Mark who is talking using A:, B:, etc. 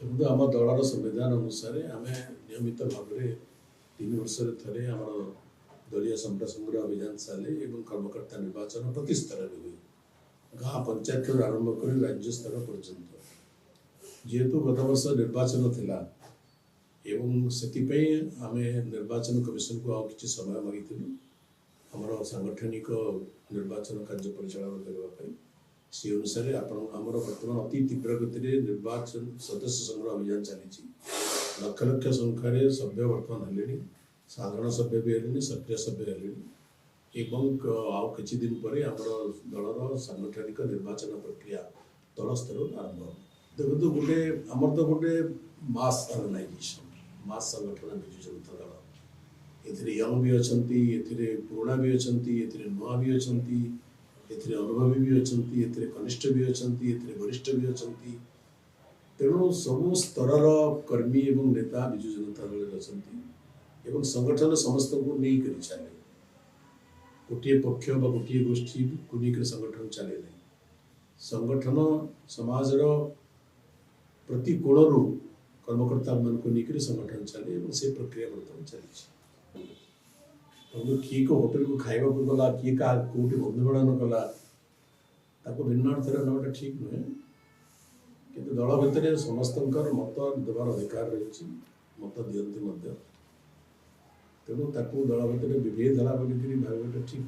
A: देखो आम दलर संविधान अनुसार आम नियमित भाव में 3 वर्ष थे आम दलीय संपदा संग्रह अभियान चले और कर्मकर्ता निर्वाचन प्रति स्तर में हुए गाँ पंचायत आरंभ कर राज्य स्तर पर्यंत जेहेतु गत वर्ष निर्वाचन थिला एवं से आम निर्वाचन कमिशन को आउ कि समय मागिलु आमर सांगठनिक निर्वाचन कार्य परिचालन करने से अनुसार आमर बर्तमान अति तीव्र गति निर्वाचन सदस्य संग्रह अभियान चली लक्ष लक्ष संख्यार सभ्य बर्तमान हेले साधारण सभ्य भी हेले सक्रिय सभ्य हेले आउ कि दिन पर आमर दलर सांगठनिक निर्वाचन प्रक्रिया तल स्तर आरंभ देखो गोटे आमर तो गोटे मास ऑर्गेनाइजेशन मास संगठन विजु जनता दल यंग भी अच्छा पुराणा भी अच्छा नुआ भी अच्छा अनुभवी भी अच्छा कनिष्ठ भी अच्छा वरिष्ठ भी अच्छा तेणु सबू स्तर कर्मी एवं नेता विजु जनता दल अच्छा संगठन समस्त को नहीं कर चले गोटे पक्ष गोटे गोष्ठी को लेकर संगठन चले नहीं संगठन समाजर प्रति कोणरू कर्मकर्ता मान को लेकर संगठन चले से प्रक्रिया बर्तमान चली किए को होटेल को खाइबा को गला किए का कोटी बंधुगणन कला ताको भिन्न अर्थ नाटा ठीक नुहे किंतु दल भितर समस्त मत देवार अधिकार रही मत दियंती तेणु दल भितर विभेद है भाव ठीक